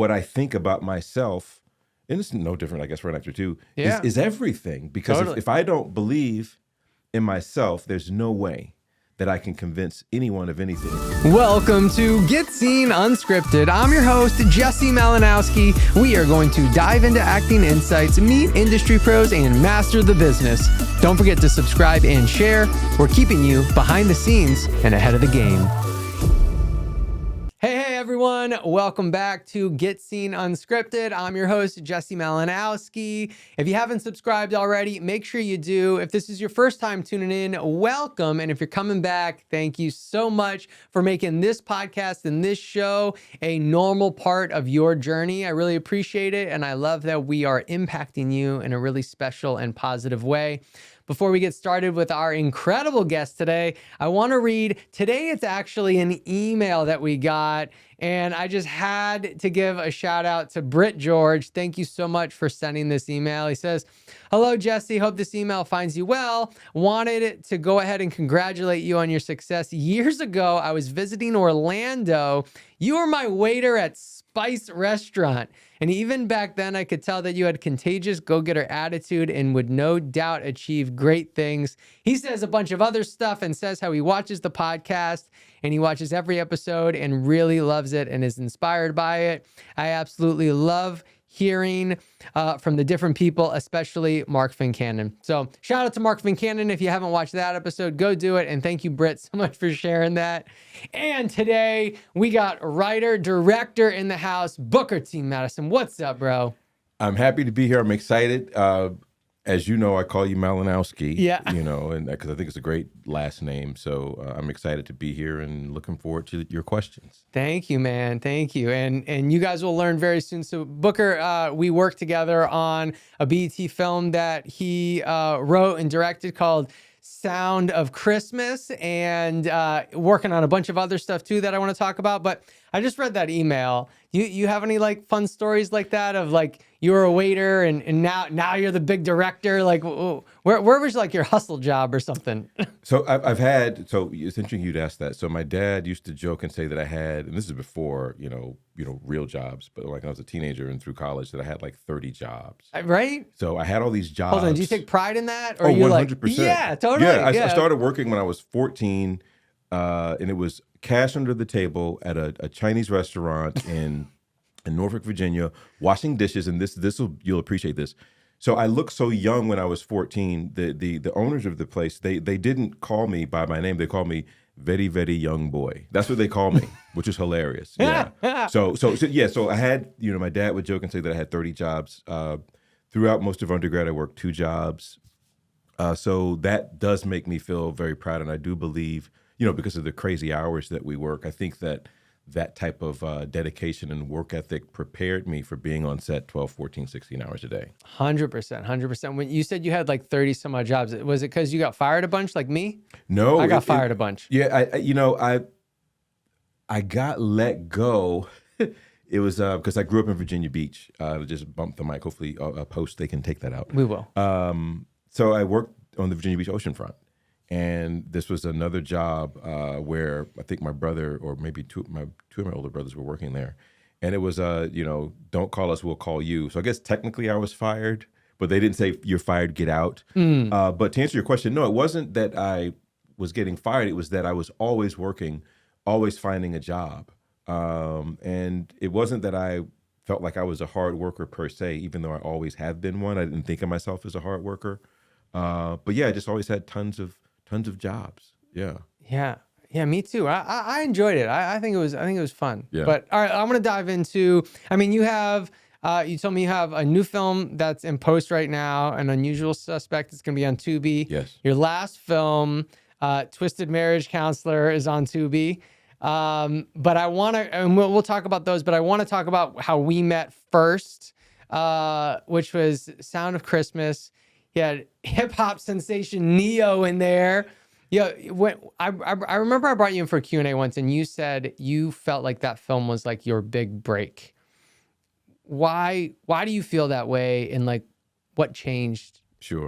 what I think about myself, and it's no different, I guess, for an actor too, is everything. Because if I don't believe in myself, there's no way that I can convince anyone of anything. Welcome to Get Scene Unscripted. I'm your host, Jesse Malinowski. We are going to dive into acting insights, meet industry pros, and master the business. Don't forget to subscribe and share. We're keeping you behind the scenes and ahead of the game. Hey everyone, welcome back to Get Scene Unscripted. I'm your host, Jesse Malinowski. If you haven't subscribed already, make sure you do. If this is your first time tuning in, welcome. And if you're coming back, thank you so much for making this podcast and this show a normal part of your journey. I really appreciate it. And I love that we are impacting you in a really special and positive way. Before we get started with our incredible guest today, I want to read, today it's actually an email that we got, and I just had to give a shout out to Britt George. Thank you so much for sending this email. He says, "Hello, Jesse. Hope this email finds you well. Wanted to go ahead and congratulate you on your success. Years ago, I was visiting Orlando. You were my waiter at Spice Restaurant. And even back then, I could tell that you had contagious go-getter attitude and would no doubt achieve great things." He says a bunch of other stuff and says how he watches the podcast and he watches every episode and really loves it and is inspired by it. I absolutely love hearing from the different people, especially Mark Fincannon. So shout out to Mark Fincannon. If you haven't watched that episode, go do it. And thank you, Britt, so much for sharing that. And today we got writer, director in the house, Booker T. Mattison. What's up, bro? I'm happy to be here. I'm excited. As you know, I call you Malinowski. Yeah. You know, and because I think it's a great last name. So I'm excited to be here and looking forward to your questions. Thank you, man. Thank you. And you guys will learn very soon. So Booker, we worked together on a BET film that he wrote and directed called Sound of Christmas, and working on a bunch of other stuff too that I want to talk about. But I just read that email. You have any like fun stories like that of like you were a waiter and now you're the big director? Like where was like your hustle job or something? So I've had, so it's interesting you'd ask that. So my dad used to joke and say that I had, and this is before, you know, real jobs, but like when I was a teenager and through college, that I had like 30 jobs. Right? So I had all these jobs. Hold on, do you take pride in that? Or 100%. Like, yeah, totally. Yeah, I started working when I was 14, and it was cash under the table at a Chinese restaurant in Norfolk, Virginia, washing dishes. And you'll appreciate this. So I looked so young when I was 14. The owners of the place, they didn't call me by my name. They called me very, very young boy. That's what they call me, which is hilarious. Yeah. So I had, my dad would joke and say that I had 30 jobs. Throughout most of undergrad, I worked 2 jobs. So that does make me feel very proud. And I do believe, because of the crazy hours that we work, I think that type of dedication and work ethic prepared me for being on set 12, 14, 16 hours a day. 100%. When you said you had like 30 some odd jobs, was it because you got fired a bunch like me? No. I got fired a bunch. Yeah, I got let go. It was because I grew up in Virginia Beach. Just bump the mic. Hopefully a post, they can take that out. We will. So I worked on the Virginia Beach oceanfront. And this was another job where I think my brother, or maybe two of my older brothers, were working there. And it was, don't call us, we'll call you. So I guess technically I was fired, but they didn't say you're fired, get out. But to answer your question, no, it wasn't that I was getting fired. It was that I was always working, always finding a job. And it wasn't that I felt like I was a hard worker per se, even though I always have been one. I didn't think of myself as a hard worker. But yeah, I just always had tons of jobs. Yeah, me too. I enjoyed it. I think it was fun. Yeah. But all right, I'm gonna dive into, you have you told me you have a new film that's in post right now, An Unusual Suspect. It's gonna be on Tubi. Yes. Your last film, Twisted Marriage Counselor, is on Tubi. But I want to, and we'll talk about those, but I want to talk about how we met first, which was Sound of Christmas. You had hip hop sensation Neo in there. Yeah, I remember I brought you in for a Q&A once, and you said you felt like that film was like your big break. Why do you feel that way, and like what changed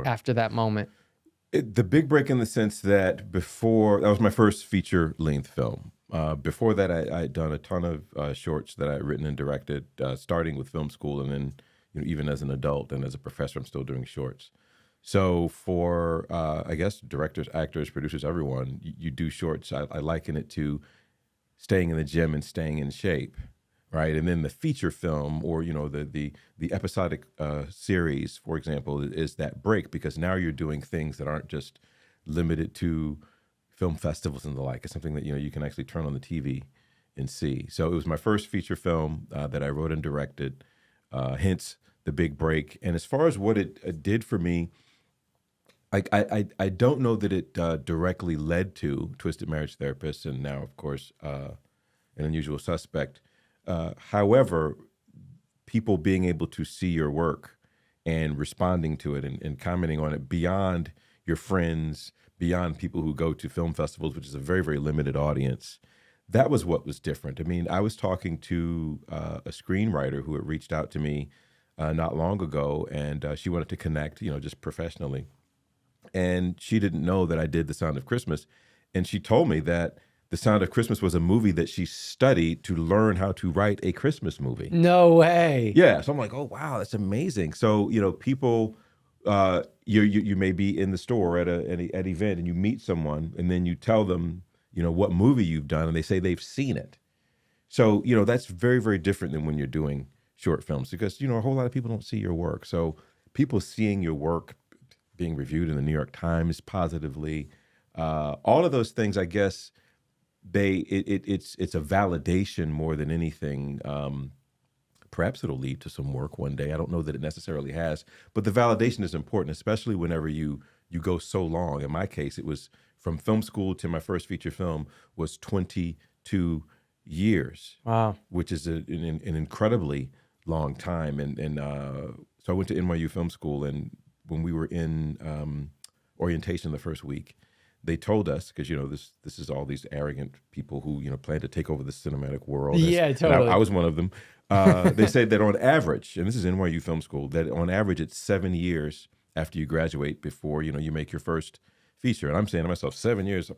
after that moment? The big break in the sense that that was my first feature length film. Before that, I'd done a ton of shorts that I'd written and directed, starting with film school, and then even as an adult and as a professor, I'm still doing shorts. So for I guess directors, actors, producers, everyone, you do shorts. I liken it to staying in the gym and staying in shape, right? And then the feature film, or the episodic series, for example, is that break, because now you're doing things that aren't just limited to film festivals and the like. It's something that you can actually turn on the TV and see. So it was my first feature film that I wrote and directed, hence the big break. And as far as what it did for me, I don't know that it directly led to Twisted Marriage Therapist, and now, of course, An Unusual Suspect. However, people being able to see your work and responding to it and commenting on it beyond your friends, beyond people who go to film festivals, which is a very, very limited audience, that was what was different. I mean, I was talking to a screenwriter who had reached out to me not long ago, and she wanted to connect, just professionally. And she didn't know that I did The Sound of Christmas. And she told me that The Sound of Christmas was a movie that she studied to learn how to write a Christmas movie. No way. Yeah. So I'm like, oh, wow, that's amazing. So, people, you may be in the store at an event and you meet someone, and then you tell them, what movie you've done, and they say they've seen it. So, that's very, very different than when you're doing short films, because, a whole lot of people don't see your work. So people seeing your work, being reviewed in the New York Times positively, all of those things, I guess, it's a validation more than anything. Perhaps it'll lead to some work one day. I don't know that it necessarily has, but the validation is important, especially whenever you go so long. In my case, it was from film school to my first feature film was 22 years. Wow. Which is an incredibly long time. And so I went to NYU Film School, and when we were in orientation the first week, they told us, because this is all these arrogant people who plan to take over the cinematic world. Yeah, totally. I was one of them. They said that on average, and this is NYU Film School, that on average it's 7 years after you graduate before you make your first feature. And I'm saying to myself, 7 years?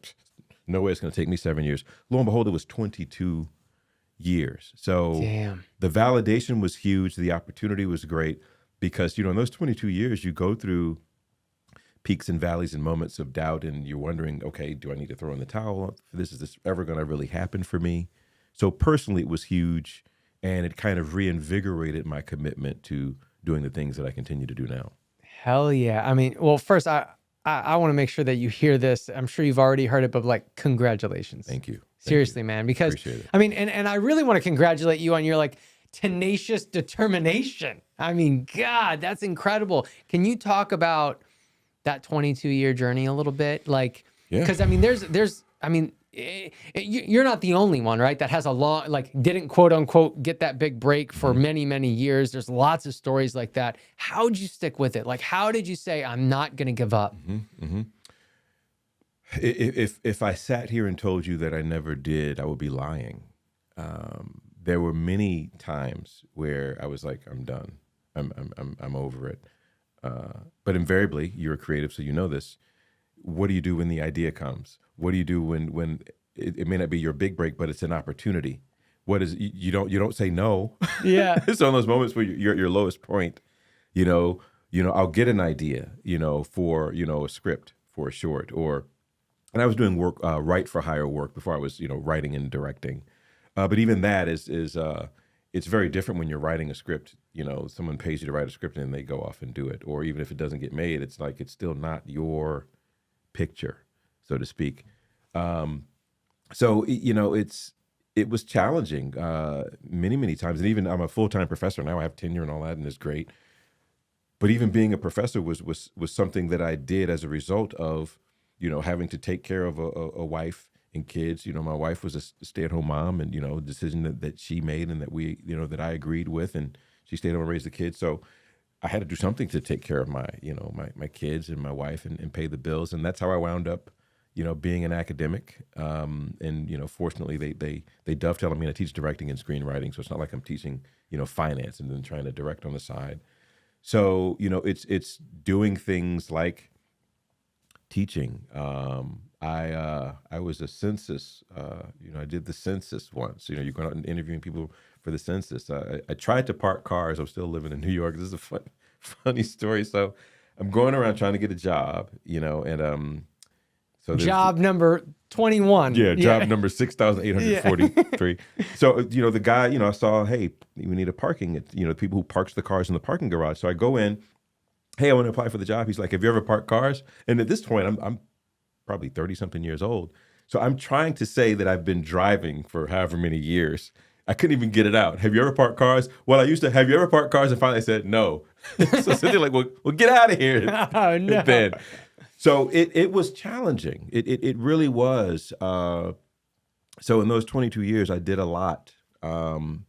No way it's going to take me 7 years. Lo and behold, it was 22 years. So Damn. The validation was huge. The opportunity was great. Because, in those 22 years, you go through peaks and valleys and moments of doubt, and you're wondering, okay, do I need to throw in the towel for this? Is this ever going to really happen for me? So personally, it was huge, and it kind of reinvigorated my commitment to doing the things that I continue to do now. Hell yeah. I mean, well, first, I want to make sure that you hear this. I'm sure you've already heard it, but congratulations. Thank you. Seriously, man, because, Appreciate it. I mean, and I really want to congratulate you on your, tenacious determination. I mean, God, that's incredible. Can you talk about that 22-year journey a little bit? Yeah. Because I mean, you're not the only one, right? That has a long, didn't quote unquote get that big break for many, many years. There's lots of stories like that. How'd you stick with it? How did you say, I'm not going to give up? Mm-hmm. If I sat here and told you that I never did, I would be lying. There were many times where I was like, I'm done. I'm over it. But invariably, you're a creative, so you know this. What do you do when the idea comes? What do you do when it may not be your big break, but it's an opportunity? What is you don't say no. Yeah. It's on those moments where you're at your lowest point. I'll get an idea, for a script for a short, and I was doing work, write for hire work before I was writing and directing. But even that is it's very different when you're writing a script. Someone pays you to write a script and then they go off and do it. Or even if it doesn't get made, it's still not your picture, so to speak. So it was challenging many, many times. And even I'm a full-time professor now. I have tenure and all that, and it's great. But even being a professor was something that I did as a result of having to take care of a wife and kids. My wife was a stay-at-home mom, and a decision that she made and that we that I agreed with, and she stayed home and raised the kids. So I had to do something to take care of my my kids and my wife and pay the bills, and that's how I wound up being an academic. And fortunately they dovetail. I mean, I teach directing and screenwriting, so it's not like I'm teaching finance and then trying to direct on the side. So it's doing things like teaching. I was a census. I did the census once. You're going out and interviewing people for the census. I tried to park cars. I'm still living in New York. This is a funny story. So I'm going around trying to get a job. And so job number 21. Yeah, job number 6,843. So the guy, I saw, hey, we need a parking. People who parks the cars in the parking garage. So I go in. Hey, I want to apply for the job. He's like, have you ever parked cars? And at this point, I'm probably 30-something years old. So I'm trying to say that I've been driving for however many years. I couldn't even get it out. Have you ever parked cars? Well, I used to. Have you ever parked cars? And finally I said, no. So they're like, well, get out of here. Oh, no. Then. So it was challenging. It really was. So in those 22 years, I did a lot, to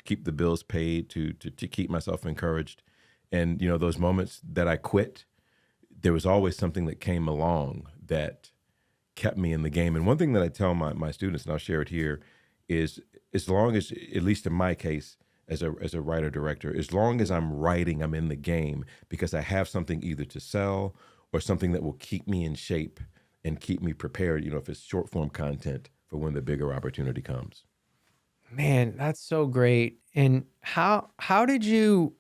keep the bills paid, to keep myself encouraged. And, those moments that I quit, there was always something that came along that kept me in the game. And one thing that I tell my students, and I'll share it here, is as long as, at least in my case, as a writer-director, as long as I'm writing, I'm in the game because I have something either to sell or something that will keep me in shape and keep me prepared, if it's short-form content for when the bigger opportunity comes. Man, that's so great. And how did you,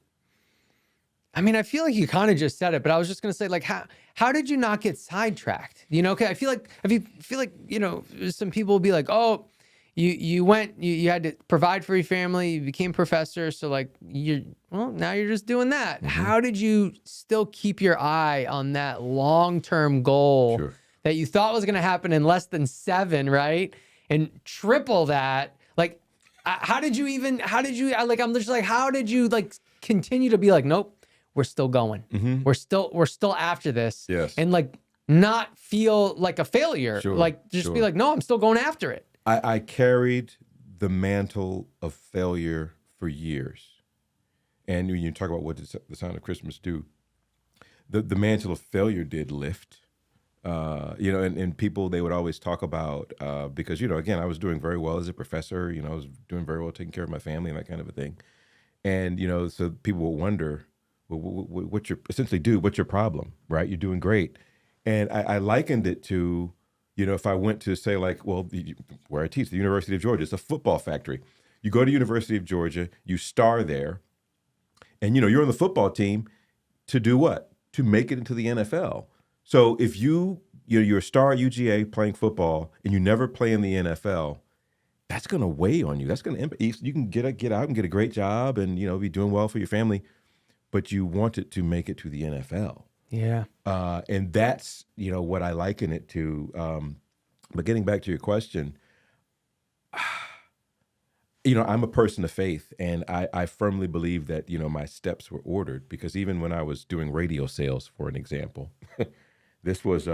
I feel like you kind of just said it, but I was just going to say, like, how did you not get sidetracked? Okay, I feel like, some people will be like, oh, you went, you had to provide for your family, you became professor. So like now you're just doing that. Mm-hmm. How did you still keep your eye on that long-term goal that you thought was going to happen in less than 7, right? And triple that. Like, how did you continue to be like, nope, we're still going. Mm-hmm. We're still after this. Yes. And like not feel like a failure. Sure. Like just be like, no, I'm still going after it. I carried the mantle of failure for years. And when you talk about what the Sound of Christmas do, the mantle of failure did lift. And people, they would always talk about, because, again, I was doing very well as a professor, I was doing very well taking care of my family and that kind of a thing. And, so people would wonder, well, what's your problem, right? You're doing great. And I likened it to, if I went to say like, well, where I teach, the University of Georgia, it's a football factory. You go to University of Georgia, you star there, and, you're on the football team to do what? To make it into the NFL. So if you're a star at UGA playing football and you never play in the NFL, that's going to weigh on you. That's going to you can get out and get a great job and be doing well for your family, but you want it to make it to the NFL. Yeah. And that's what I liken it to. But getting back to your question, I'm a person of faith, and I firmly believe that my steps were ordered, because even when I was doing radio sales, for an example. This was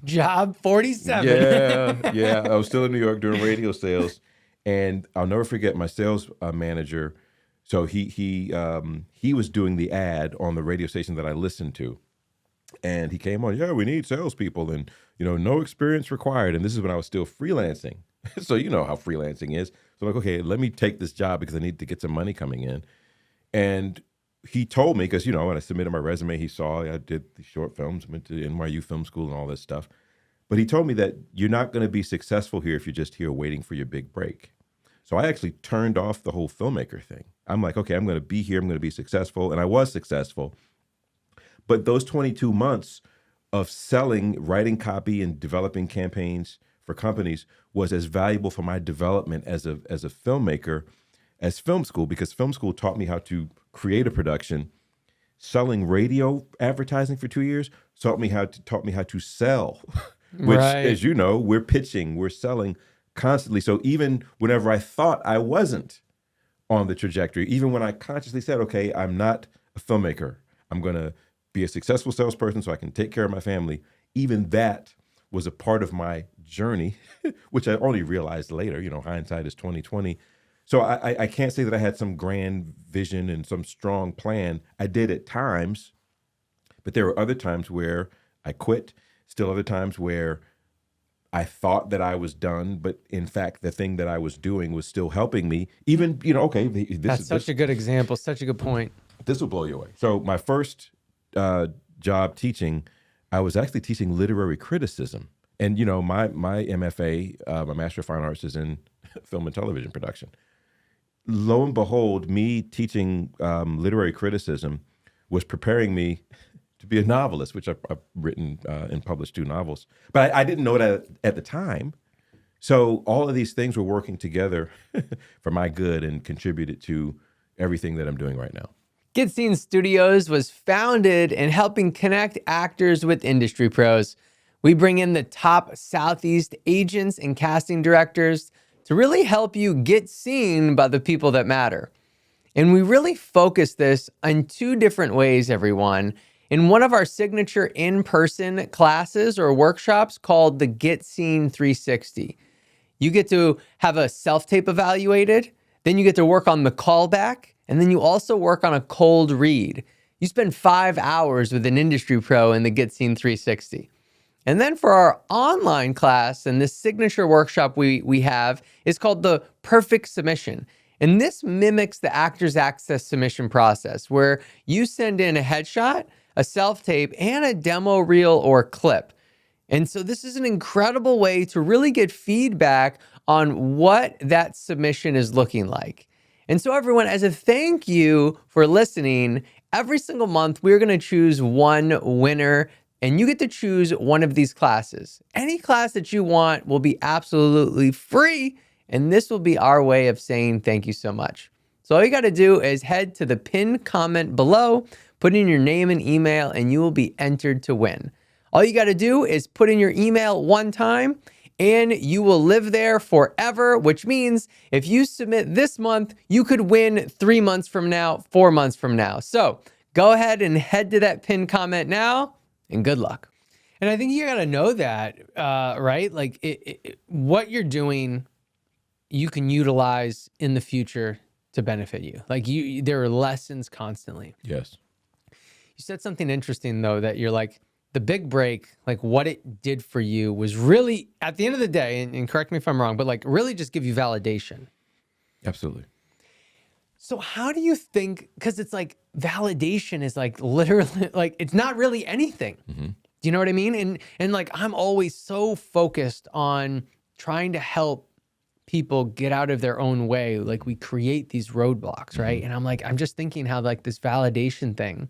job 47. Yeah. I was still in New York doing radio sales, and I'll never forget my sales manager. So he was doing the ad on the radio station that I listened to, and he came on. Yeah, we need salespeople, and no experience required. And this is when I was still freelancing. So you know how freelancing is. So I'm like, okay, let me take this job because I need to get some money coming in. And he told me, because, when I submitted my resume, he saw I did the short films, went to NYU Film School and all this stuff. But he told me that you're not going to be successful here if you're just here waiting for your big break. So I actually turned off the whole filmmaker thing. I'm like, okay, I'm going to be here. I'm going to be successful. And I was successful. But those 22 months of selling, writing copy, and developing campaigns for companies was as valuable for my development as a filmmaker as film school, because film school taught me how to create a production. Selling radio advertising for 2 years taught me how to sell, which, as you know, we're pitching, we're selling constantly. So even whenever I thought I wasn't on the trajectory, even when I consciously said, okay, I'm not a filmmaker, I'm going to be a successful salesperson so I can take care of my family, even that was a part of my journey, which I only realized later. Hindsight is 20/20. So I can't say that I had some grand vision and some strong plan. I did at times, but there were other times where I quit, still other times where I thought that I was done, but in fact, the thing that I was doing was still helping me. Even, okay, that's such a good example, such a good point. This will blow you away. So my first job teaching, I was actually teaching literary criticism. And, my MFA, my Master of Fine Arts, is in film and television production. Lo and behold, me teaching literary criticism was preparing me to be a novelist, which I've written and published 2 novels. But I didn't know that at the time. So all of these things were working together for my good and contributed to everything that I'm doing right now. Get Scene Studios was founded in helping connect actors with industry pros. We bring in the top Southeast agents and casting directors to really help you get seen by the people that matter. And we really focus this on 2 different ways, everyone. In one of our signature in-person classes or workshops called the Get Seen 360, you get to have a self-tape evaluated, then you get to work on the callback, and then you also work on a cold read. You spend 5 hours with an industry pro in the Get Seen 360. And then for our online class, and this signature workshop we have is called the Perfect Submission. And this mimics the Actors Access submission process, where you send in a headshot, a self-tape, and a demo reel or clip. And so this is an incredible way to really get feedback on what that submission is looking like. And so everyone, as a thank you for listening, every single month, we're going to choose one winner, and you get to choose one of these classes. Any class that you want will be absolutely free, and this will be our way of saying thank you so much. So all you got to do is head to the pinned comment below, put in your name and email, and you will be entered to win. All you got to do is put in your email one time, and you will live there forever, which means if you submit this month, you could win 3 months from now, 4 months from now. So go ahead and head to that pinned comment now, and good luck. And I think you got to know that, right? Like what you're doing, you can utilize in the future to benefit you. Like there are lessons constantly. Yes. You said something interesting though, that you're like, the big break, like what it did for you was really, at the end of the day, and correct me if I'm wrong, but like really just give you validation. Absolutely. So how do you think, because it's like validation is like literally, like it's not really anything. Mm-hmm. Do you know what I mean? And like I'm always so focused on trying to help people get out of their own way. Like we create these roadblocks, right? Mm-hmm. And I'm like, I'm just thinking how like this validation thing,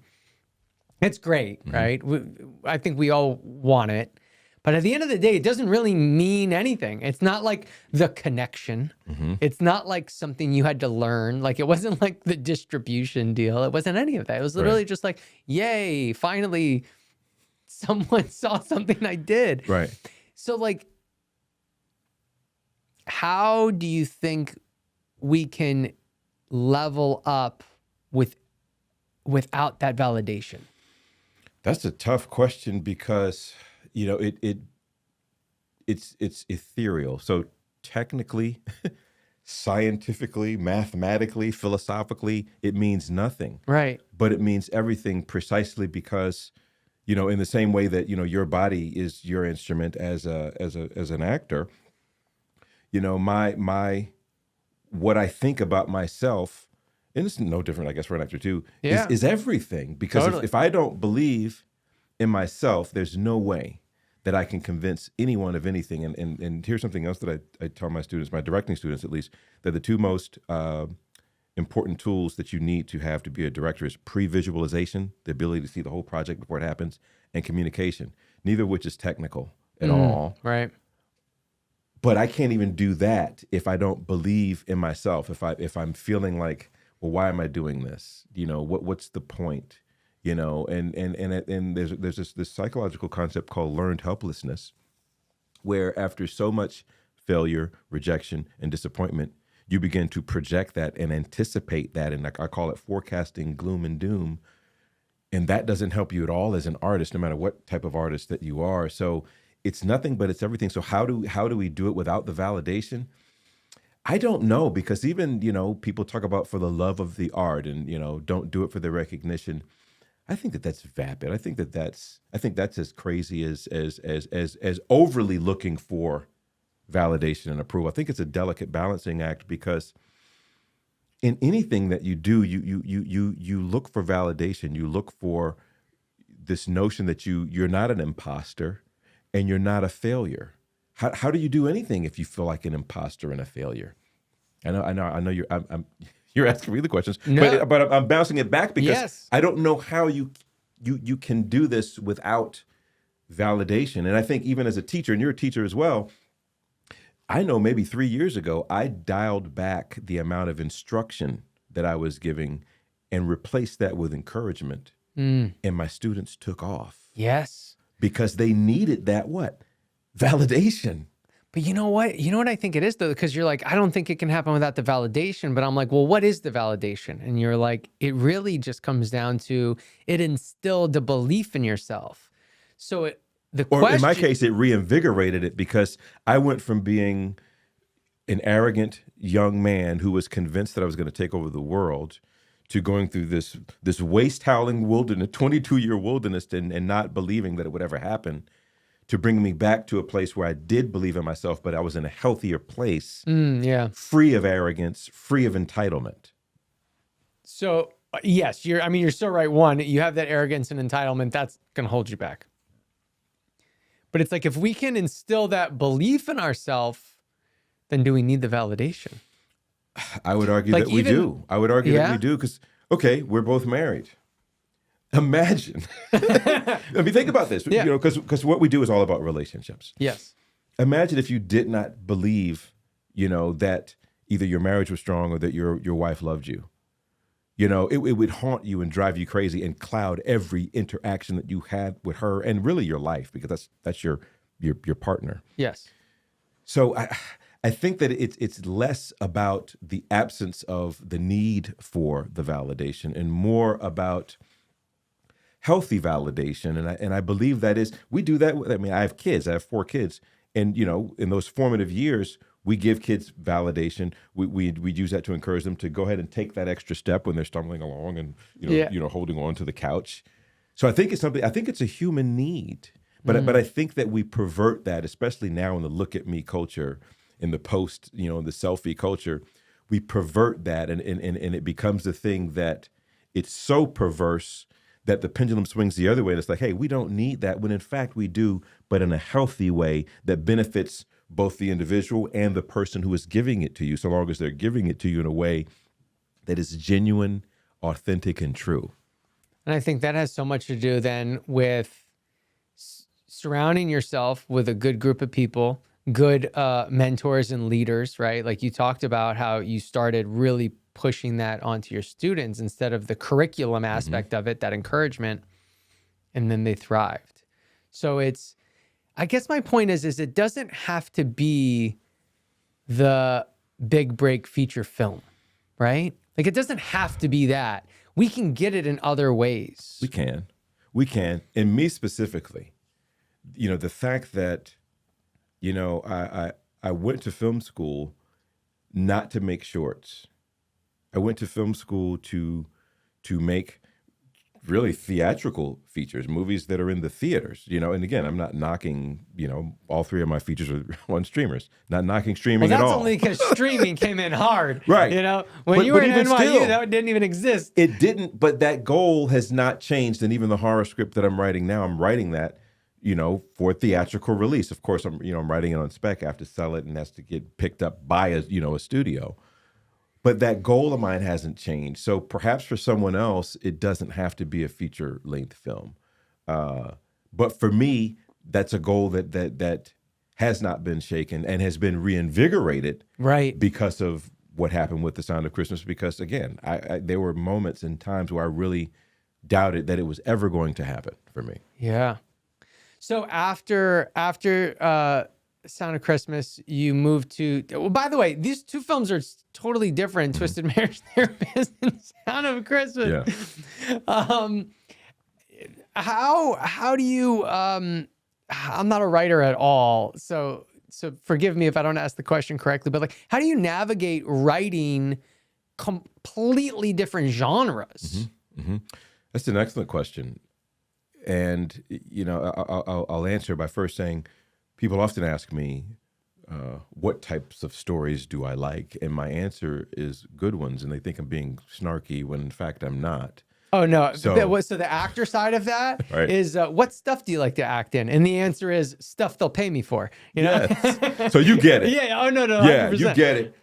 it's great, Mm-hmm. right? I think we all want it. But at the end of the day, it doesn't really mean anything. It's not like the connection. Mm-hmm. It's not like something you had to learn. Like it wasn't like the distribution deal. It wasn't any of that. It was literally just like, yay, finally someone saw something I did. Right. So like, how do you think we can level up without that validation? That's a tough question because, it's ethereal. So technically, scientifically, mathematically, philosophically, it means nothing. Right. But it means everything precisely because, in the same way that, your body is your instrument as an actor, my what I think about myself, and it's no different, I guess, for an actor too, is everything. Because Totally. if I don't believe in myself, there's no way that I can convince anyone of anything. And here's something else that I tell my students, my directing students at least, that the 2 most important tools that you need to have to be a director is pre-visualization, the ability to see the whole project before it happens, and communication, neither of which is technical at all. Right. But I can't even do that if I don't believe in myself. If I'm feeling like, well, why am I doing this? What's the point? And there's this psychological concept called learned helplessness, where after so much failure, rejection, and disappointment, you begin to project that and anticipate that, and I call it forecasting gloom and doom. And that doesn't help you at all as an artist, no matter what type of artist that you are. So it's nothing, but it's everything. So how do we do it without the validation? I don't know, because even, people talk about for the love of the art and, don't do it for the recognition. I think that's vapid. I think that's as crazy as overly looking for validation and approval. I think it's a delicate balancing act, because in anything that you do, you look for validation. You look for this notion that you're not an imposter and you're not a failure. How do you do anything if you feel like an imposter and a failure? I know you're asking me the questions, No. but I'm bouncing it back because Yes. I don't know how you can do this without validation. And I think even as a teacher, and you're a teacher as well, I know maybe 3 years ago, I dialed back the amount of instruction that I was giving and replaced that with encouragement. And my students took off. Yes. Because they needed that what? Validation. But you know what? You know what I think it is, though? Because you're like, I don't think it can happen without the validation. But I'm like, well, what is the validation? And you're like, it really just comes down to it instilled a belief in yourself. So In my case, it reinvigorated it because I went from being an arrogant young man who was convinced that I was going to take over the world to going through this waste-howling wilderness, 22-year wilderness, and not believing that it would ever happen, to bring me back to a place where I did believe in myself, but I was in a healthier place, free of arrogance, free of entitlement. So yes, you're so right. One, you have that arrogance and entitlement, that's going to hold you back. But it's like, if we can instill that belief in ourselves, then do we need the validation? I would argue that we do. I would argue that we do because, okay, we're both married. Imagine. I mean, think about this, because what we do is all about relationships. Yes. Imagine if you did not believe, that either your marriage was strong or that your wife loved you. It would haunt you and drive you crazy and cloud every interaction that you had with her and really your life, because that's your partner. Yes. So I think that it's less about the absence of the need for the validation and more about healthy validation. And I believe that we do that. I mean, I have kids. I have 4 kids. And, in those formative years, we give kids validation. We use that to encourage them to go ahead and take that extra step when they're stumbling along and, holding on to the couch. So I think it's a human need. But I think that we pervert that, especially now in the look at me culture, in the post, in the selfie culture. We pervert that and it becomes the thing that it's so perverse that the pendulum swings the other way. And it's like, hey, we don't need that, when in fact we do, but in a healthy way that benefits both the individual and the person who is giving it to you, so long as they're giving it to you in a way that is genuine, authentic, and true. And I think that has so much to do then with surrounding yourself with a good group of people, good mentors and leaders, right? Like you talked about how you started really pushing that onto your students instead of the curriculum aspect of it, that encouragement, and then they thrived. So I guess my point is it doesn't have to be the big break feature film, right? Like it doesn't have to be that. We can get it in other ways. We can. And me specifically, the fact that, I went to film school not to make shorts. I went to film school to make really theatrical features, movies that are in the theaters, and again, I'm not knocking, all 3 of my features are on streamers, not knocking streaming at all. Well, that's only because streaming came in hard. Right. When you were in NYU, still, that didn't even exist. It didn't, but that goal has not changed. And even the horror script that I'm writing now, I'm writing that, for theatrical release. Of course, I'm writing it on spec. I have to sell it and that's to get picked up by a studio. But that goal of mine hasn't changed. So perhaps for someone else, it doesn't have to be a feature-length film. But for me, that's a goal that has not been shaken and has been reinvigorated, right, because of what happened with The Sound of Christmas. Because again, there were moments and times where I really doubted that it was ever going to happen for me. Yeah. So after Sound of Christmas, you moved to, well, by the way, these 2 films are totally different, Twisted Marriage Therapist and Sound of Christmas. Yeah. How do you, I'm not a writer at all, so forgive me if I don't ask the question correctly, but like, how do you navigate writing completely different genres? That's an excellent question. And, I'll answer by first saying, people often ask me, what types of stories do I like? And my answer is good ones. And they think I'm being snarky when in fact I'm not. Oh no. So, So the actor side of that right. is what stuff do you like to act in? And the answer is stuff they'll pay me for. You know? Yes. So you get it. Yeah. Oh no, Yeah, 100%. you get it.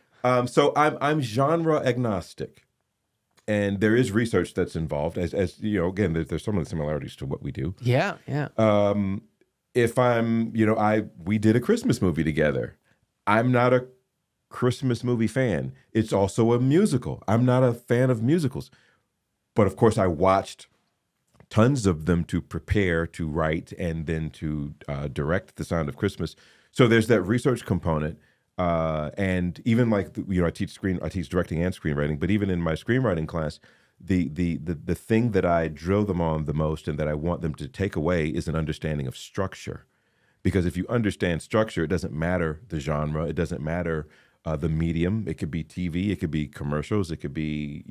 So I'm genre agnostic, and there is research that's involved. As you know, again, there's some of the similarities to what we do. Yeah, yeah. If I'm, we did a Christmas movie together. I'm not a Christmas movie fan. It's also a musical. I'm not a fan of musicals, but of course I watched tons of them to prepare, to write, and then to direct The Sound of Christmas. So there's that research component. And even like, I teach directing and screenwriting, but even in my screenwriting class, the thing that I drill them on the most and that I want them to take away is an understanding of structure. Because if you understand structure, it doesn't matter the genre, it doesn't matter the medium. It could be TV, it could be commercials, it could be,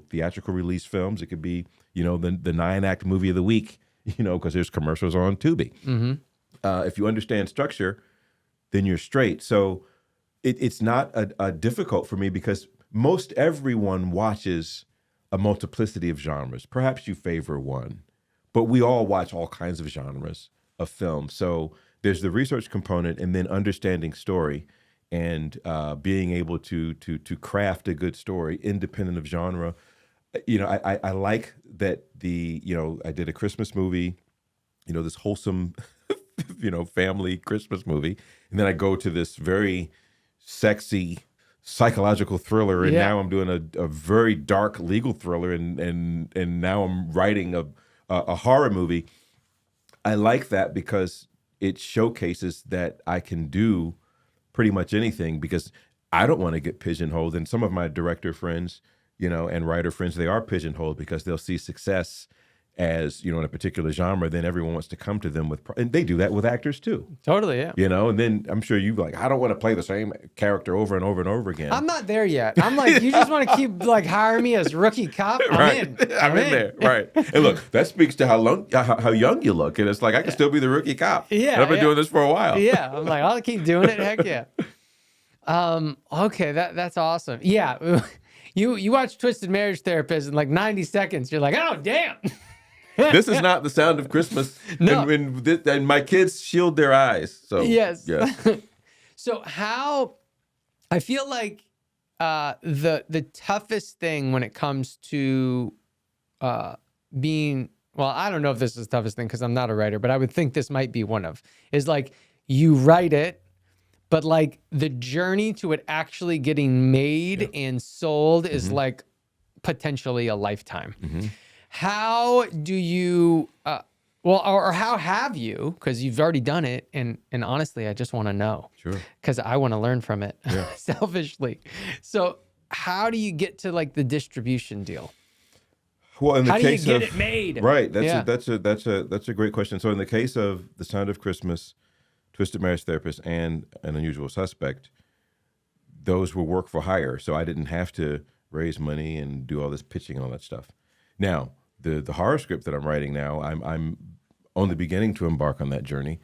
theatrical release films, it could be, the 9-act movie of the week, because there's commercials on Tubi. Mm-hmm. If you understand structure, then you're straight. So it's not a difficult for me because most everyone watches a multiplicity of genres. Perhaps you favor one, but we all watch all kinds of genres of film. So there's the research component, and then understanding story, and being able to craft a good story independent of genre. I like that I did a Christmas movie, this wholesome, family Christmas movie, and then I go to this very sexy psychological thriller, and now I'm doing a very dark legal thriller, and now I'm writing a horror movie. I like that because it showcases that I can do pretty much anything, because I don't want to get pigeonholed. And some of my director friends, and writer friends, they are pigeonholed because they'll see success as, in a particular genre, then everyone wants to come to them and they do that with actors too. Totally, yeah. And then I'm sure you I don't want to play the same character over and over and over again. I'm not there yet. I'm like, you just want to keep hiring me as rookie cop? I'm in. I'm in there, right. And look, that speaks to how young you look. And it's like, I can still be the rookie cop. Yeah. I've been doing this for a while. Yeah. I'm like, I'll keep doing it. Heck yeah. Okay, that's awesome. Yeah. You watch Twisted Marriage Therapist in 90 seconds. You're like, oh, damn. This is not The Sound of Christmas. No. And my kids shield their eyes. So yes. Yes. So how, I feel like the toughest thing when it comes to being, well, I don't know if this is the toughest thing because I'm not a writer, but I would think this might be one of, is you write it, but the journey to it actually getting made and sold is potentially a lifetime. Mm-hmm. How do you, or how have you, because you've already done it, and honestly, I just want to know. Sure. Because I want to learn from it, Yeah. selfishly. So how do you get to the distribution deal? Well, in the How do you case get of it made? right, that's a great question. So in the case of The Sound of Christmas, Twisted Marriage Therapist, and An Unusual Suspect, those were work for hire. So I didn't have to raise money and do all this pitching and all that stuff. Now, the horror script that I'm writing now, I'm only beginning to embark on that journey.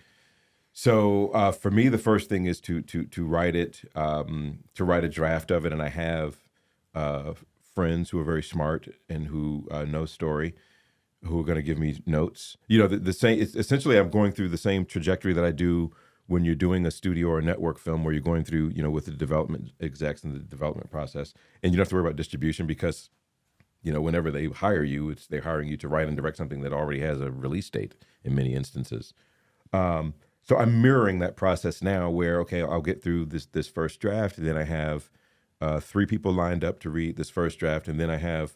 So for me, the first thing is to write it, to write a draft of it, and I have friends who are very smart and who know story, who are going to give me notes. The same. It's essentially, I'm going through the same trajectory that I do when you're doing a studio or a network film, where you're going through, with the development execs and the development process, and you don't have to worry about distribution because, whenever they hire you, they're hiring you to write and direct something that already has a release date in many instances. So I'm mirroring that process now, where okay, I'll get through this first draft, and then I have 3 people lined up to read this first draft, and then I have,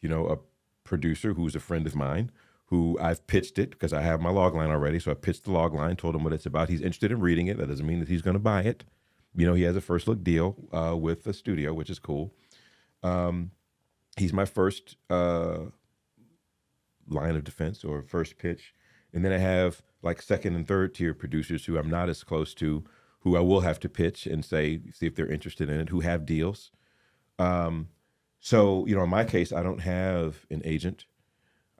a producer who's a friend of mine who I've pitched it because I have my log line already. So I pitched the log line, told him what it's about. He's interested in reading it. That doesn't mean that he's going to buy it. He has a first look deal with the studio, which is cool. He's my first line of defense or first pitch. And then I have second and third tier producers who I'm not as close to, who I will have to pitch and see if they're interested in it, who have deals. So, in my case, I don't have an agent.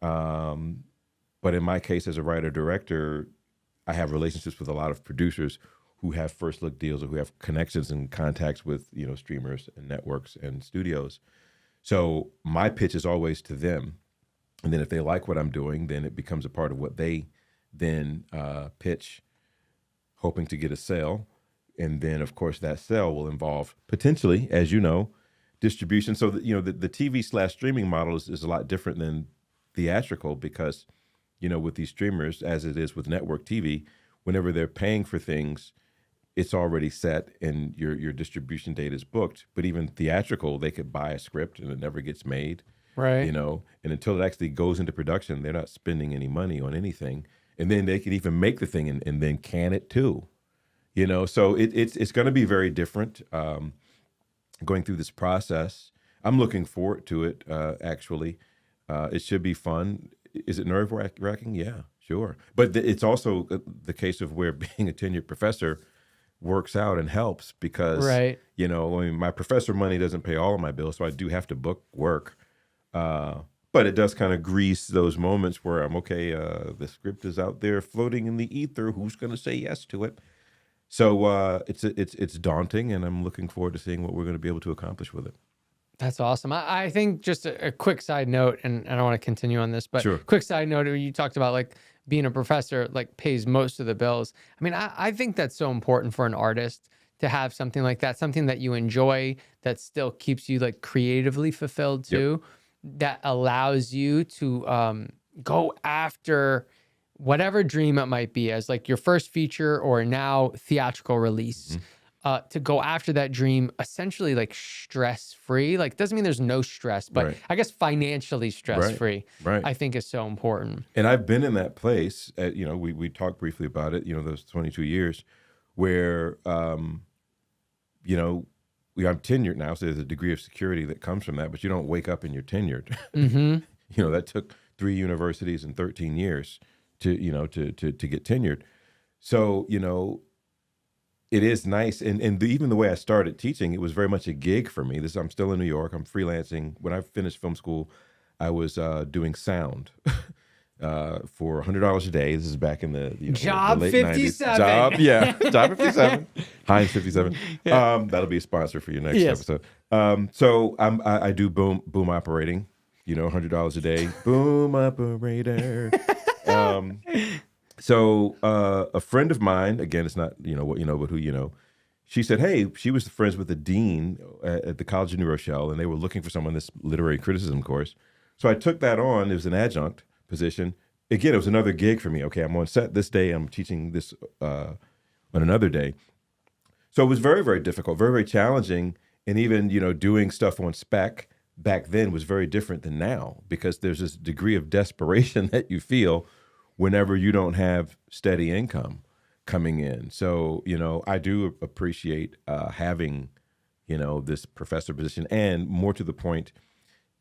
But in my case, as a writer-director, I have relationships with a lot of producers who have first look deals or who have connections and contacts with, streamers and networks and studios. So my pitch is always to them. And then if they like what I'm doing, then it becomes a part of what they then pitch, hoping to get a sale. And then, of course, that sale will involve potentially, as you know, distribution. So, the TV/streaming model is a lot different than theatrical because, with these streamers, as it is with network TV, whenever they're paying for things, it's already set and your distribution date is booked. But even theatrical, they could buy a script and it never gets made. Right. And until it actually goes into production, they're not spending any money on anything. And then they can even make the thing and then can it too. So it's going to be very different going through this process. I'm looking forward to it, actually. It should be fun. Is it nerve-wracking? Yeah, sure. But it's also the case of where being a tenured professor works out and helps because, right. My professor money doesn't pay all of my bills, so I do have to book work. But it does kind of grease those moments where I'm okay. The script is out there floating in the ether. Who's going to say yes to it? So it's daunting, and I'm looking forward to seeing what we're going to be able to accomplish with it. That's awesome. I think just a quick side note, and I don't want to continue on this, but Sure. Quick side note, you talked about like being a professor, like pays most of the bills. I mean, I think that's so important for an artist to have something like that, something that you enjoy that still keeps you like creatively fulfilled too, that allows you to go after whatever dream it might be as like your first feature or now theatrical release. To go after that dream essentially like stress-free. Like doesn't mean there's no stress, but Right. I guess financially stress-free, Right. I think is so important. And I've been in that place, we talked briefly about it, those 22 years where, I'm tenured now, so there's a degree of security that comes from that, but you don't wake up and you're tenured. Mm-hmm. That took 3 universities and 13 years to get tenured. So, it is nice. And even the way I started teaching, it was very much a gig for me. I'm still in New York. I'm freelancing. When I finished film school, I was doing sound for $100 a day. This is back in the, Job the late 57. 90s. Job 57. Heinz 57. That'll be a sponsor for your next episode. So I do boom operating, $100 a day. Boom operator. So a friend of mine, again, it's not what you know, but who you know, she said, hey, she was friends with the dean at the College of New Rochelle, and they were looking for someone this literary criticism course. So I took that on. It was an adjunct position. Again, it was another gig for me. Okay, I'm on set this day. I'm teaching this on another day. So it was very, very difficult, very, very challenging. And even, doing stuff on spec back then was very different than now because there's this degree of desperation that you feel whenever you don't have steady income coming in. So, I do appreciate having, this professor position and more to the point,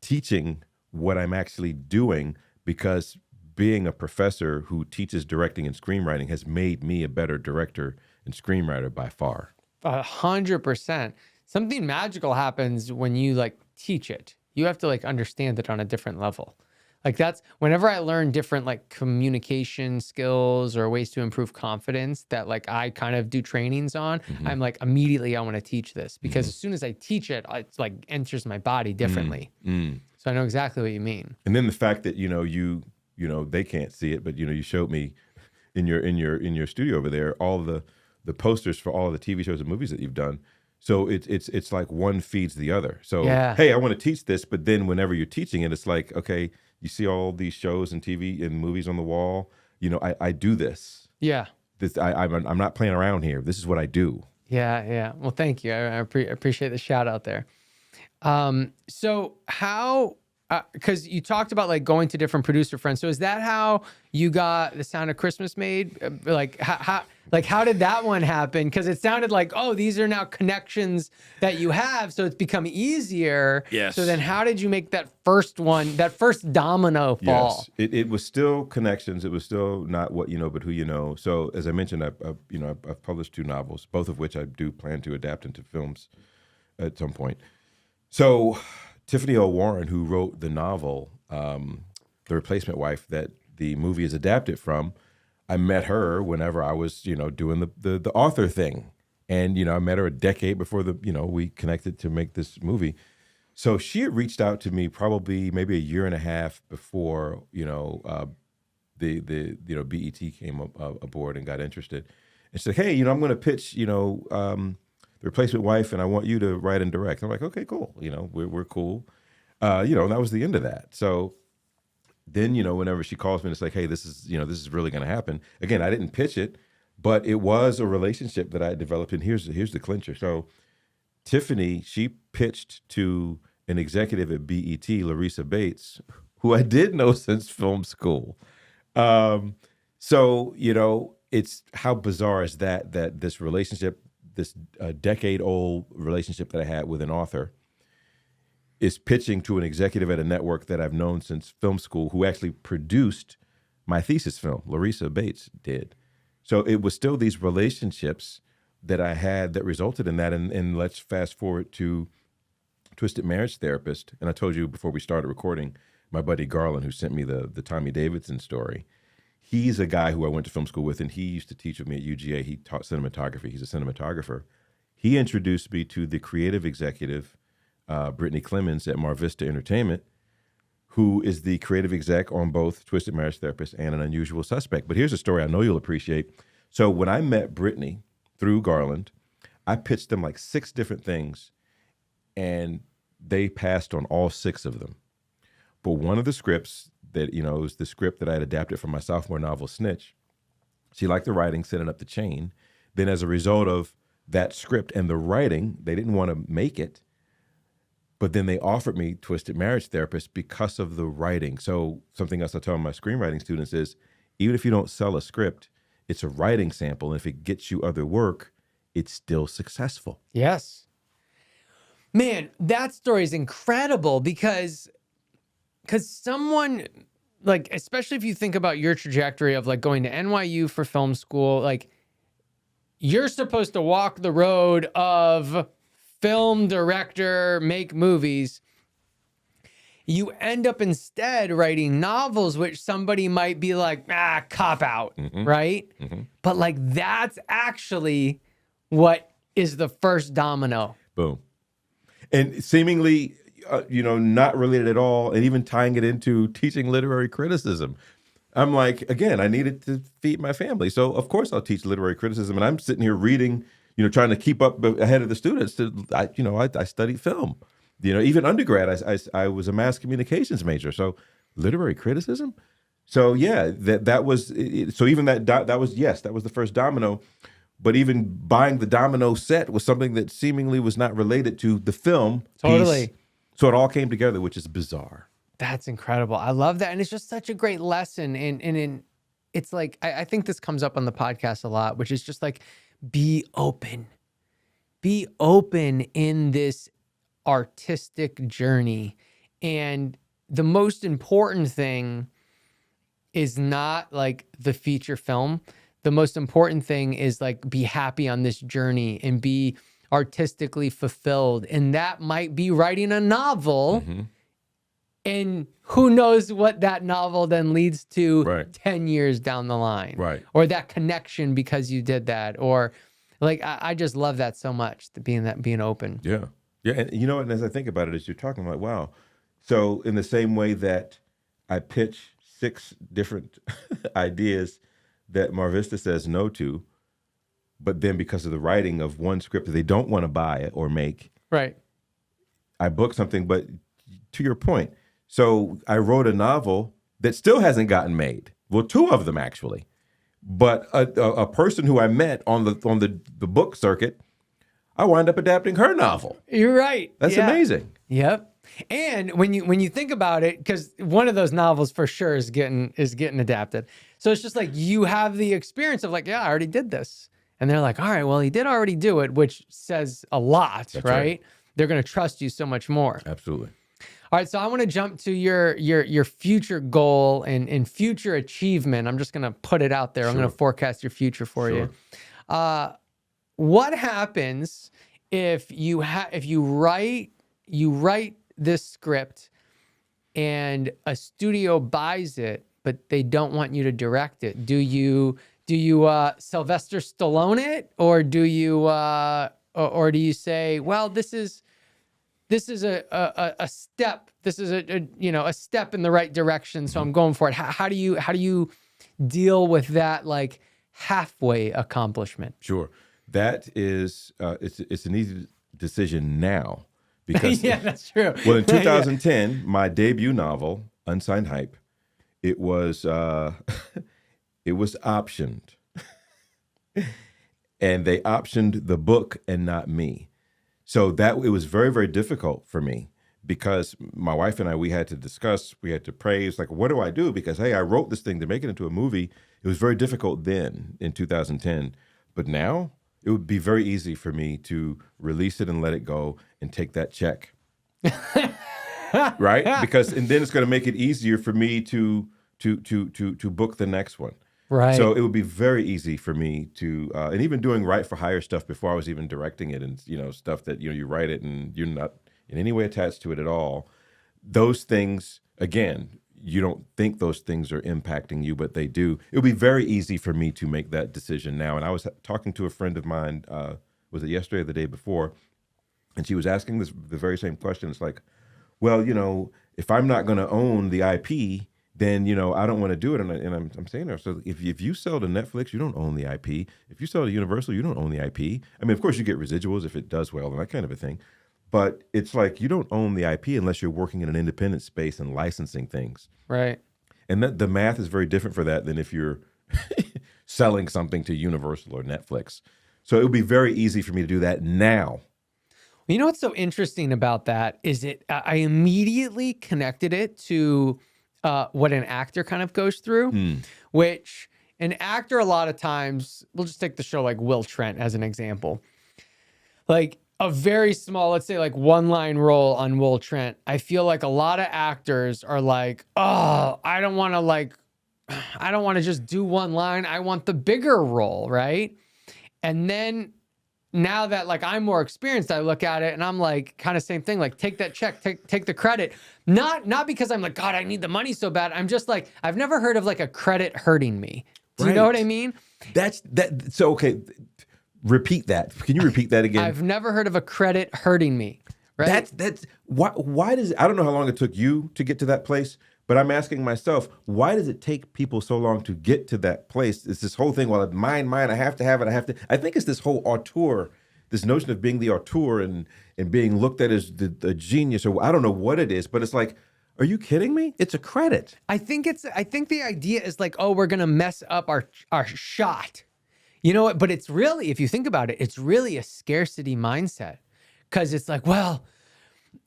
teaching what I'm actually doing because being a professor who teaches directing and screenwriting has made me a better director and screenwriter by far. 100%. Something magical happens when you like teach it. You have to like understand it on a different level. Like that's whenever I learn different like communication skills or ways to improve confidence that like I kind of do trainings on, I'm like immediately I want to teach this because as soon as I teach it, it's like enters my body differently. So I know exactly what you mean. And then the fact that they can't see it, but you showed me in your studio over there all the posters for all of the TV shows and movies that you've done. So it's like one feeds the other. So hey, I want to teach this, but then whenever you're teaching it, it's like okay. You see all these shows and TV and movies on the wall. I do this. Yeah. I'm not playing around here. This is what I do. Yeah. Well, thank you. I appreciate the shout out there. So how, because you talked about like going to different producer friends. So is that how you got The Sound of Christmas made? How did that one happen? Because it sounded like, oh, these are now connections that you have, so it's become easier. Yes. So then how did you make that first one, that first domino fall? Yes. It was still connections. It was still not what you know, but who you know. So as I mentioned, I've published 2 novels, both of which I do plan to adapt into films at some point. So Tiffany L. Warren, who wrote the novel, The Replacement Wife, that the movie is adapted from, I met her whenever I was, doing the author thing. And, I met her a decade before we connected to make this movie. So she had reached out to me probably maybe a year and a half before, the BET came aboard and got interested. And she said, hey, I'm going to pitch, the Replacement Wife, and I want you to write and direct. I'm like, okay, cool. We're cool. And that was the end of that. So then, whenever she calls me and it's like, hey, this is really going to happen. Again, I didn't pitch it, but it was a relationship that I had developed. And here's the clincher. So Tiffany, she pitched to an executive at BET, Larissa Bates, who I did know since film school. So, it's how bizarre is that this relationship, this decade-old relationship that I had with an author is pitching to an executive at a network that I've known since film school, who actually produced my thesis film. Larissa Bates did. So it was still these relationships that I had that resulted in that. And let's fast forward to Twisted Marriage Therapist. And I told you before we started recording, my buddy Garland, who sent me the Tommy Davidson story, he's a guy who I went to film school with, and he used to teach with me at UGA. He taught cinematography. He's a cinematographer. He introduced me to the creative executive, Brittany Clemens at Mar Vista Entertainment, who is the creative exec on both Twisted Marriage Therapist and An Unusual Suspect. But here's a story I know you'll appreciate. So when I met Brittany through Garland, I pitched them like 6 different things, and they passed on all 6 of them. But one of the scripts that, it was the script that I had adapted from my sophomore novel, Snitch. She liked the writing, sent it up the chain. Then as a result of that script and the writing, they didn't want to make it. But then they offered me Twisted Marriage Therapist because of the writing. So something else I tell my screenwriting students is, even if you don't sell a script, it's a writing sample. And if it gets you other work, it's still successful. Yes. Man, that story is incredible because someone, like, especially if you think about your trajectory of like going to NYU for film school, like you're supposed to walk the road of film director, make movies. You end up instead writing novels, which somebody might be like, cop out, right? Mm-hmm. But like, that's actually what is the first domino. Boom. And seemingly, not related at all, and even tying it into teaching literary criticism. I'm like, again, I needed to feed my family. So of course I'll teach literary criticism. And I'm sitting here reading, trying to keep up ahead of the students. I studied film. Even undergrad, I was a mass communications major. So literary criticism. So yeah, that was, so even that was the first domino. But even buying the domino set was something that seemingly was not related to the film Totally. piece. So it all came together, which is bizarre. That's incredible. I love that. And it's just such a great lesson. And it's like, I think this comes up on the podcast a lot, which is just like, be open. Be open in this artistic journey. And the most important thing is not like the feature film. The most important thing is like, be happy on this journey and be artistically fulfilled. And that might be writing a novel. Mm-hmm. And who knows what that novel then leads to 10 years down the line. Right. Or that connection because you did that. Or like, I just love that so much, being open. Yeah. Yeah. And and as I think about it, as you're talking, I'm like, wow. So in the same way that I pitch 6 different ideas that Mar Vista says no to, but then because of the writing of one script that they don't want to buy or make, right, I booked something. But to your point, so I wrote a novel that still hasn't gotten made. Well, 2 of them actually, but a person who I met on the book circuit, I wound up adapting her novel. You're right. That's amazing. Yep. And when you think about it, because one of those novels for sure is getting adapted. So it's just like you have the experience of like, yeah, I already did this. And they're like, all right, well, he did already do it, which says a lot, right? They're going to trust you so much more. Absolutely. All right, so I want to jump to your future goal and future achievement. I'm just going to put it out there. Sure. I'm going to forecast your future for you. What happens if you write this script and a studio buys it, but they don't want you to direct it? Do you Sylvester Stallone it, or do you say, well, this is this is a step. This is a step in the right direction. So I'm going for it. How do you deal with that like halfway accomplishment? Sure. That is, it's an easy decision now because Yeah, that's true. well, in 2010, my debut novel, Unsigned Hype, it was it was optioned, and they optioned the book and not me. So that it was very, very difficult for me because my wife and I, we had to discuss, we had to pray. It's like, what do I do? Because hey, I wrote this thing to make it into a movie. It was very difficult then in 2010, but now it would be very easy for me to release it and let it go and take that check. Right? Because and then it's going to make it easier for me to book the next one. Right. So it would be very easy for me to and even doing right for hire stuff before I was even directing it, and stuff that you write it and you're not in any way attached to it at all. Those things, again, you don't think those things are impacting you, but they do. It would be very easy for me to make that decision now. And I was talking to a friend of mine, was it yesterday or the day before? And she was asking the very same question. It's like, well, if I'm not going to own the IP, then, I don't want to do it. And I'm saying there, so if you sell to Netflix, you don't own the IP. If you sell to Universal, you don't own the IP. I mean, of course, you get residuals if it does well and that kind of a thing. But it's like you don't own the IP unless you're working in an independent space and licensing things. Right. And the math is very different for that than if you're selling something to Universal or Netflix. So it would be very easy for me to do that now. You know what's so interesting about that is I immediately connected it to what an actor kind of goes through, which an actor a lot of times, we'll just take the show like Will Trent as an example. Like a very small, let's say like one-line role on Will Trent. I feel like a lot of actors are like, oh, I don't want to just do one line. I want the bigger role, right? And then now that like I'm more experienced, I look at it and I'm like, kind of same thing, like take that check, take the credit. Not because I'm like, God, I need the money so bad. I'm just like, I've never heard of like a credit hurting me. Do you know what I mean? So, okay. Repeat that. Can you repeat that again? I've never heard of a credit hurting me. Right? That's why does I don't know how long it took you to get to that place, but I'm asking myself, why does it take people so long to get to that place? It's this whole thing, well, mine, I have to have it, I think it's this whole auteur, this notion of being the auteur and being looked at as the genius, or I don't know what it is, but it's like, are you kidding me? It's a credit. I think the idea is like, oh, we're gonna mess up our shot. You know what? But it's really, if you think about it, it's really a scarcity mindset. Because it's like, well,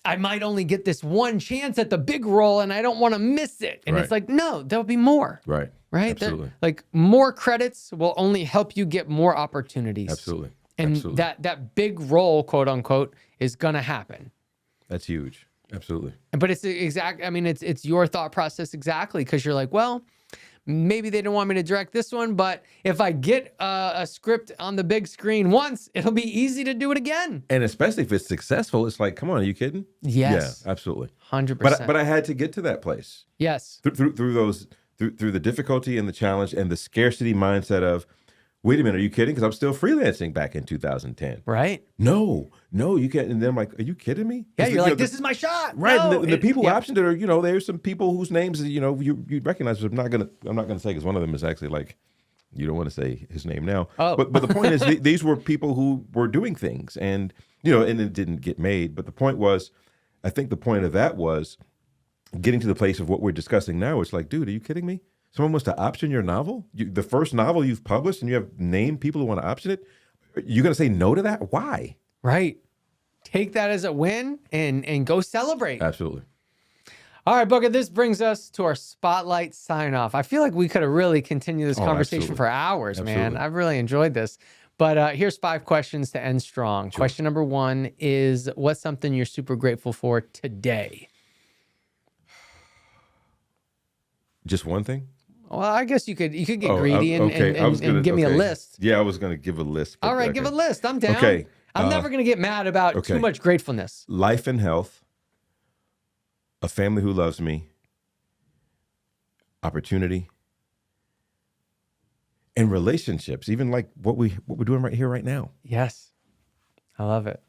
I might only get this one chance at the big role and I don't want to miss it. And It's like, no, there'll be more. Right. Absolutely. Like more credits will only help you get more opportunities. Absolutely. And Absolutely. that big role, quote unquote, is going to happen. That's huge. Absolutely. But it's it's your thought process exactly. Because you're like, well, maybe they didn't want me to direct this one, but if I get a script on the big screen once, it'll be easy to do it again. And especially if it's successful, it's like, come on, are you kidding? Yes. Yeah, absolutely. 100%. But I had to get to that place. Yes. Through the difficulty and the challenge and the scarcity mindset of, wait a minute, are you kidding? Because I'm still freelancing back in 2010. Right. No, you can't. And then I'm like, are you kidding me? Yeah, you're like, this is my shot. Right. No. And the people who optioned it are, there's some people whose names, you recognize. I'm not gonna say because one of them is actually like, you don't want to say his name now. Oh. But the point is, these were people who were doing things, and and it didn't get made. But the point was, I think the point of that was getting to the place of what we're discussing now. It's like, dude, are you kidding me? Someone wants to option your novel, the first novel you've published, and you have named people who want to option it. You're going to say no to that? Why? Right. Take that as a win and go celebrate. Absolutely. All right, Booker, this brings us to our spotlight sign off. I feel like we could have really continued this conversation absolutely. for hours, man. Absolutely. I've really enjoyed this. But here's 5 questions to end strong. Sure. Question number 1 is, what's something you're super grateful for today? Just one thing? Well, I guess you could get greedy and give me a list. Yeah, I was going to give a list. All right, give a list. I'm down. Okay. I'm never going to get mad about too much gratefulness. Life and health, a family who loves me, opportunity, and relationships, even like what we're doing right here, right now. Yes. I love it.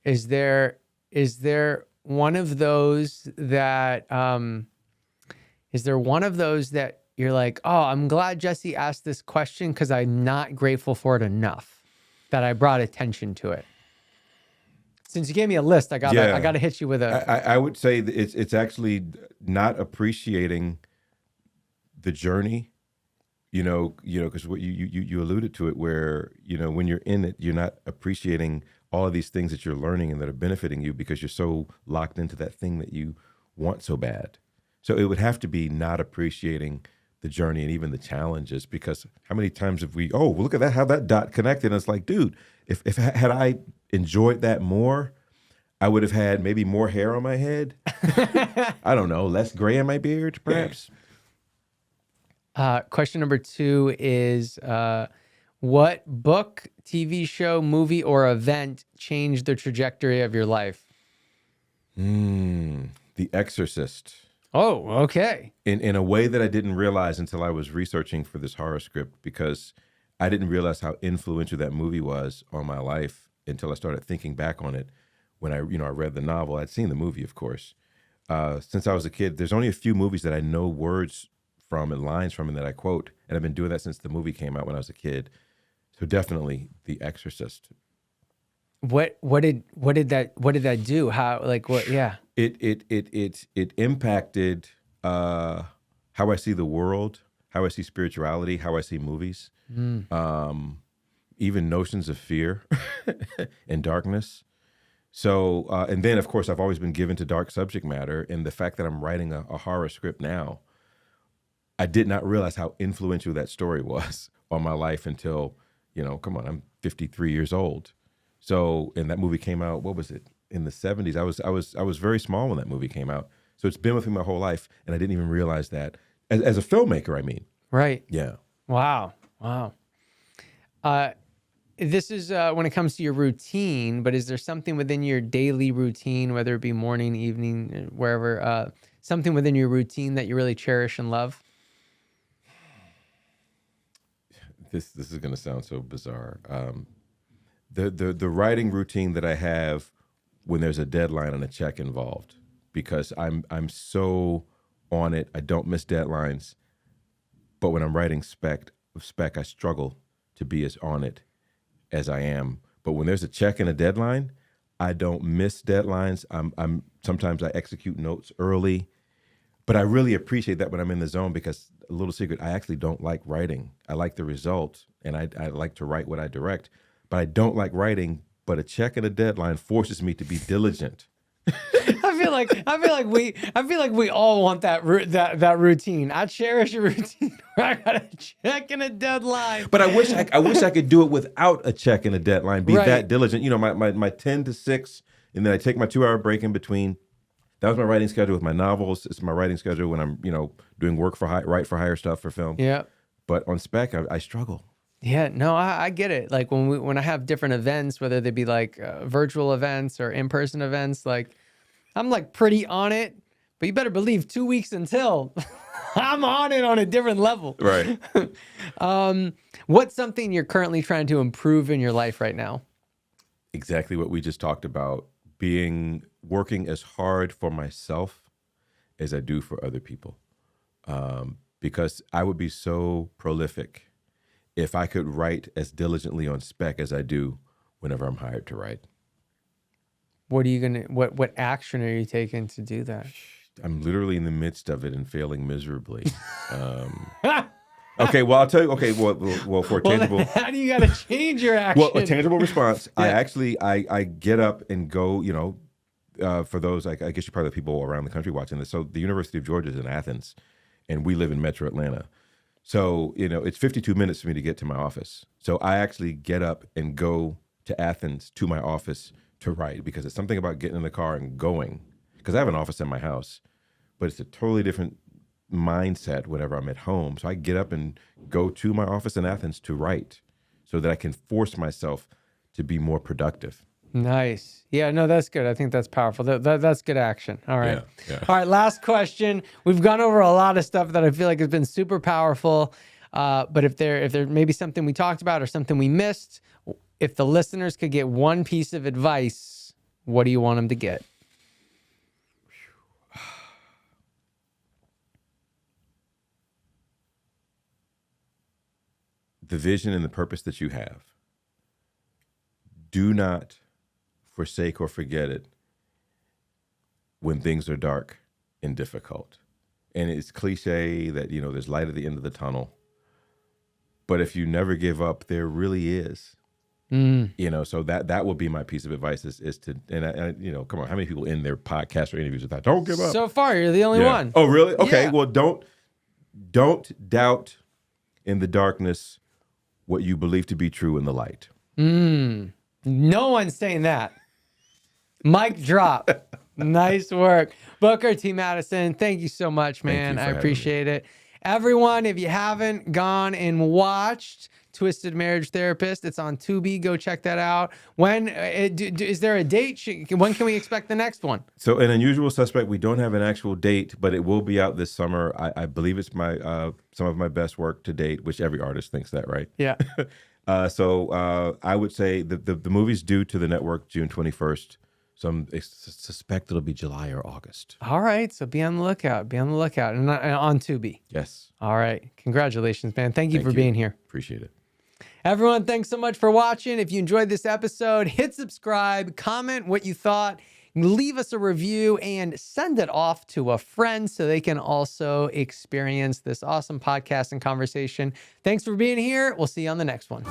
Is there is there one of those that you're like, oh, I'm glad Jesse asked this question because I'm not grateful for it enough that I brought attention to it? Since you gave me a list, I gotta hit you with a. I would say that it's actually not appreciating the journey. Because what you alluded to it, where when you're in it, you're not appreciating all of these things that you're learning and that are benefiting you because you're so locked into that thing that you want so bad. So it would have to be not appreciating the journey and even the challenges, because how many times have we, oh, well, look at that, how that dot connected. And it's like, dude, if had I enjoyed that more, I would have had maybe more hair on my head. I don't know, less gray in my beard, perhaps. Question number 2 is, what book, TV show, movie, or event changed the trajectory of your life? The Exorcist. Oh, okay. In a way that I didn't realize until I was researching for this horror script, because I didn't realize how influential that movie was on my life until I started thinking back on it. When I read the novel, I'd seen the movie, of course. Since I was a kid, there's only a few movies that I know words from and lines from and that I quote, and I've been doing that since the movie came out when I was a kid. So definitely The Exorcist. What did that do? How, like, what? Yeah. It impacted how I see the world, how I see spirituality, how I see movies, even notions of fear and darkness. So, and then of course I've always been given to dark subject matter, and the fact that I'm writing a horror script now, I did not realize how influential that story was on my life until, I'm 53 years old. So, and that movie came out, what was it, in the 70s? I was very small when that movie came out. So it's been with me my whole life, and I didn't even realize that. As a filmmaker, I mean. Right. Yeah. Wow. This is when it comes to your routine, but is there something within your daily routine, whether it be morning, evening, wherever, something within your routine that you really cherish and love? This is going to sound so bizarre. The writing routine that I have when there's a deadline and a check involved, because I'm so on it. I don't miss deadlines, but when I'm writing spec, I struggle to be as on it as I am. But when there's a check and a deadline, I don't miss deadlines. I'm sometimes I execute notes early, but I really appreciate that when I'm in the zone, because a little secret, I actually don't like writing. I like the result, and I like to write what I direct, but I don't like writing. But a check and a deadline forces me to be diligent. I feel like we all want that routine. I cherish a routine where I got a check and a deadline. But I wish I could do it without a check and a deadline. Be Right. that diligent. My 10 to 6, and then I take my 2-hour break in between. That was my writing schedule with my novels. It's my writing schedule when I'm doing work for write for hire stuff for film. Yeah. But on spec, I struggle. Yeah, no, I get it. Like when I have different events, whether they be like virtual events or in-person events, like I'm like pretty on it, but you better believe 2 weeks until I'm on it on a different level. Right. What's something you're currently trying to improve in your life right now? Exactly what we just talked about, working as hard for myself as I do for other people. Because I would be so prolific if I could write as diligently on spec as I do whenever I'm hired to write. What action are you taking to do that? I'm literally in the midst of it and failing miserably. Okay, well, I'll tell you. Okay, well, for a tangible. Well, how do you got to change your action? Well, a tangible response. Yeah. I get up and go. For those, I guess you probably have people around the country watching this. So the University of Georgia is in Athens, and we live in Metro Atlanta. So it's 52 minutes for me to get to my office. So I actually get up and go to Athens to my office to write, because it's something about getting in the car and going. Because I have an office in my house, but it's a totally different mindset whenever I'm at home. So I get up and go to my office in Athens to write, so that I can force myself to be more productive. Nice. Yeah, no, that's good. I think that's powerful. That's good action. All right. Yeah. All right, last question. We've gone over a lot of stuff that I feel like has been super powerful. But if there may be something we talked about or something we missed, if the listeners could get one piece of advice, What do you want them to get? The vision and the purpose that you have. Do not forsake or forget it when things are dark and difficult. And it's cliche that, there's light at the end of the tunnel. But if you never give up, there really is. So that would be my piece of advice is to, and come on, how many people in their podcasts or interviews with that? Don't give up. So far, you're the only one. Oh, really? Okay. Yeah. Well, don't doubt in the darkness what you believe to be true in the light. No one's saying that. Mic drop. Nice work. Booker T. Mattison, thank you so much, man. I appreciate it. Everyone, if you haven't gone and watched Twisted Marriage Therapist, it's on Tubi. Go check that out. When is there a date? When can we expect the next one? So, An Unusual Suspect, we don't have an actual date, but it will be out this summer. I believe it's some of my best work to date, which every artist thinks that, right? Yeah. So I would say the movie's due to the network June 21st. So I suspect it'll be July or August. All right. So be on the lookout. Be on the lookout. And on Tubi. Yes. All right. Congratulations, man. Thank you for being here. Appreciate it. Everyone, thanks so much for watching. If you enjoyed this episode, hit subscribe, comment what you thought, leave us a review, and send it off to a friend so they can also experience this awesome podcast and conversation. Thanks for being here. We'll see you on the next one.